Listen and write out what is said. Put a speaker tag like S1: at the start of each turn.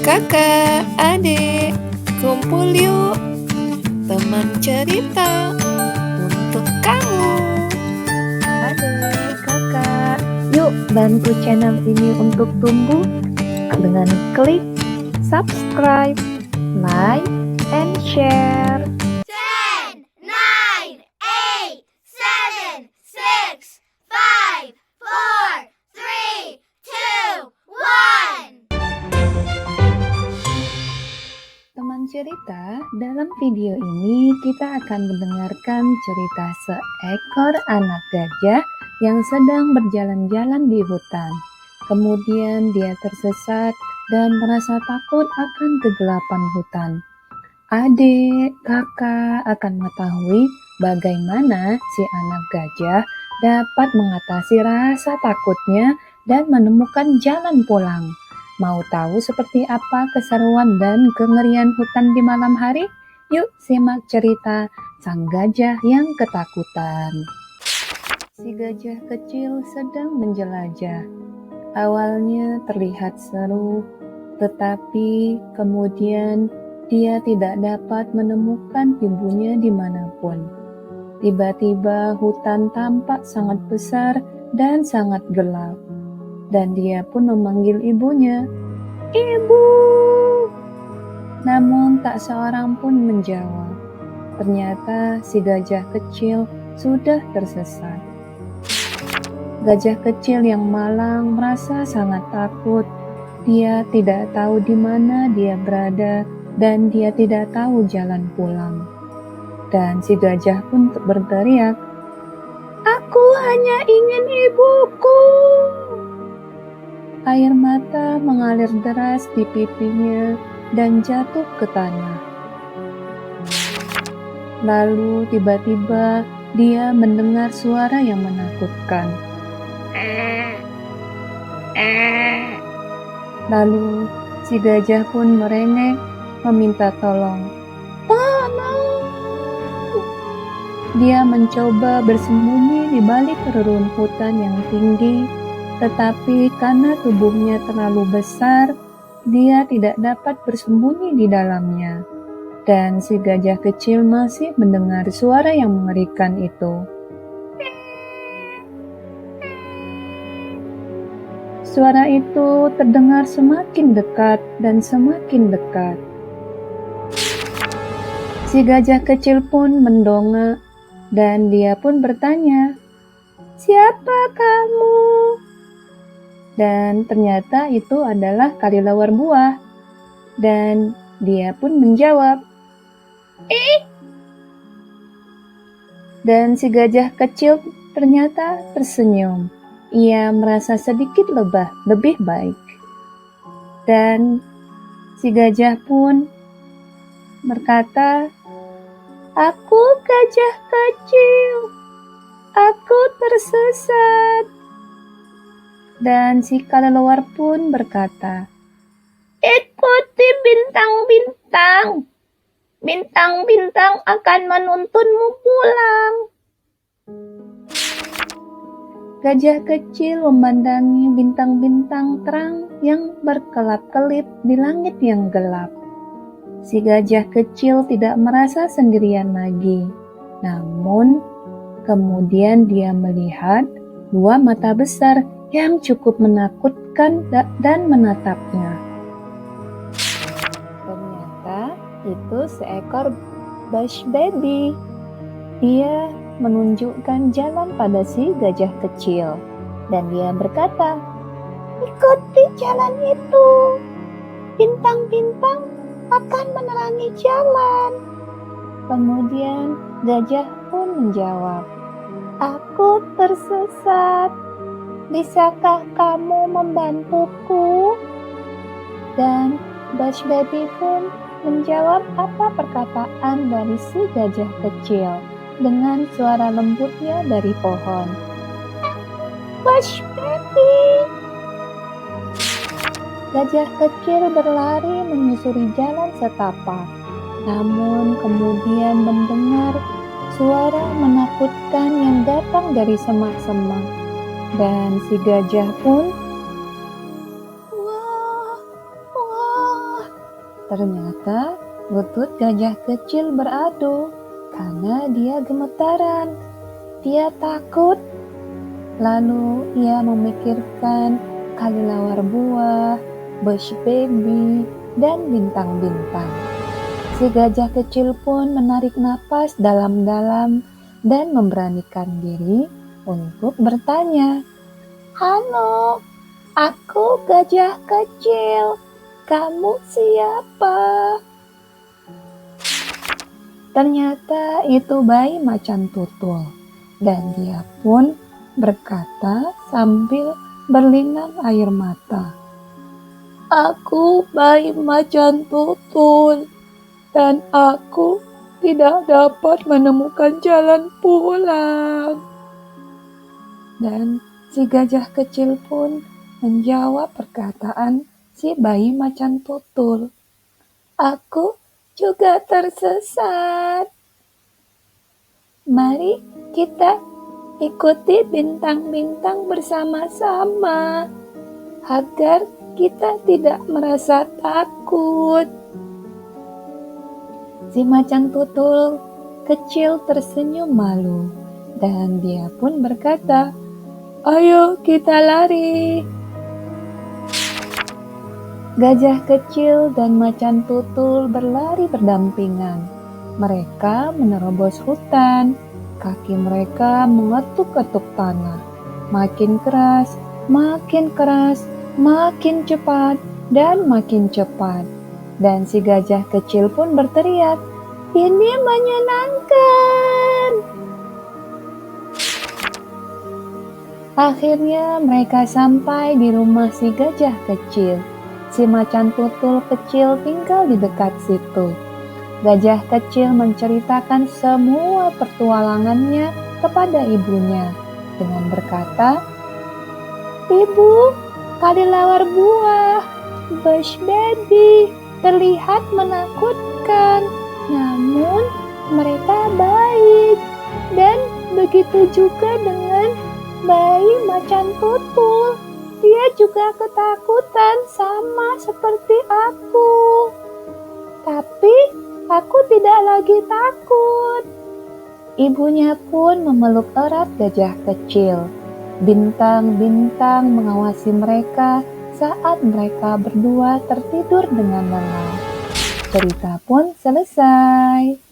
S1: Kakak, adik, kumpul yuk, teman cerita untuk kamu.
S2: Adik, kakak, yuk bantu channel ini untuk tumbuh dengan klik subscribe, like, and share.
S3: 10, 9, 8, 7, 6, 5, 4, 3, 2, 1.
S2: Teman cerita, dalam video ini kita akan mendengarkan cerita seekor anak gajah yang sedang berjalan-jalan di hutan. Kemudian dia tersesat dan merasa takut akan kegelapan hutan. Adik, kakak akan mengetahui bagaimana si anak gajah dapat mengatasi rasa takutnya dan menemukan jalan pulang. Mau tahu seperti apa keseruan dan kengerian hutan di malam hari? Yuk simak cerita Sang Gajah yang Ketakutan. Si gajah kecil sedang menjelajah. Awalnya terlihat seru, tetapi kemudian dia tidak dapat menemukan ibunya dimanapun. Tiba-tiba hutan tampak sangat besar dan sangat gelap. Dan dia pun memanggil ibunya, "Ibu!" Namun tak seorang pun menjawab. Ternyata si gajah kecil sudah tersesat. Gajah kecil yang malang merasa sangat takut. Dia tidak tahu di mana dia berada dan dia tidak tahu jalan pulang. Dan si gajah pun berteriak, "Aku hanya ingin ibuku!" Air mata mengalir deras di pipinya dan jatuh ke tanah. Lalu tiba-tiba dia mendengar suara yang menakutkan. Lalu si gajah pun merengek meminta tolong. "Tolong!" Dia mencoba bersembunyi di balik rerumputan yang tinggi, tetapi karena tubuhnya terlalu besar, dia tidak dapat bersembunyi di dalamnya. Dan si gajah kecil masih mendengar suara yang mengerikan itu. Suara itu terdengar semakin dekat dan semakin dekat. Si gajah kecil pun mendongak dan dia pun bertanya, "Siapa kamu?" Dan ternyata itu adalah kelelawar buah. Dan dia pun menjawab, "Ih!" Dan si gajah kecil ternyata tersenyum. Ia merasa sedikit lebih baik. Dan si gajah pun berkata, "Aku gajah kecil. Aku tersesat." Dan si kelelawar pun berkata, "Ikuti bintang-bintang. Bintang-bintang akan menuntunmu pulang." Gajah kecil memandangi bintang-bintang terang yang berkelap-kelip di langit yang gelap. Si gajah kecil tidak merasa sendirian lagi. Namun, kemudian dia melihat dua mata besar yang cukup menakutkan dan menatapnya. Ternyata itu seekor Bush Baby. Dia menunjukkan jalan pada si gajah kecil dan dia berkata, "Ikuti jalan itu. Bintang-bintang akan menerangi jalan." Kemudian gajah pun menjawab, "Aku tersesat. Bisakah kamu membantuku?" Dan Bush Baby pun menjawab apa perkataan dari si gajah kecil dengan suara lembutnya dari pohon. "Bush Baby." Gajah kecil berlari menyusuri jalan setapak, namun kemudian mendengar suara menakutkan yang datang dari semak-semak. Dan si gajah pun, "Wah, wah, Ternyata lutut gajah kecil beradu karena dia gemetaran. Dia takut. Lalu ia memikirkan kelelawar buah, bush baby, dan bintang-bintang. Si gajah kecil pun menarik napas dalam-dalam dan memberanikan diri untuk bertanya. Halo, aku gajah kecil. Kamu siapa? Ternyata itu bayi macan tutul, dan dia pun berkata sambil berlinang air mata. Aku bayi macan tutul, dan aku tidak dapat menemukan jalan pulang. Dan si gajah kecil pun menjawab perkataan si bayi macan tutul. Aku juga tersesat. Mari kita ikuti bintang-bintang bersama-sama agar kita tidak merasa takut. Si macan tutul kecil tersenyum malu dan dia pun berkata, "Ayo kita lari." Gajah kecil dan macan tutul berlari berdampingan. Mereka menerobos hutan. Kaki mereka mengetuk-ketuk tanah. Makin keras, makin keras, makin cepat, dan makin cepat. Dan si gajah kecil pun berteriak, "Ini menyenangkan!" Akhirnya mereka sampai di rumah si gajah kecil. Si macan tutul kecil tinggal di dekat situ. Gajah kecil menceritakan semua petualangannya kepada ibunya dengan berkata, "Ibu, kelelawar buah, bush baby terlihat menakutkan, namun mereka baik. Dan begitu juga dengan bayi macan tutul. Dia juga ketakutan sama seperti aku. Tapi aku tidak lagi takut." Ibunya pun memeluk erat gajah kecil. Bintang-bintang mengawasi mereka saat mereka berdua tertidur dengan lelah. Cerita pun selesai.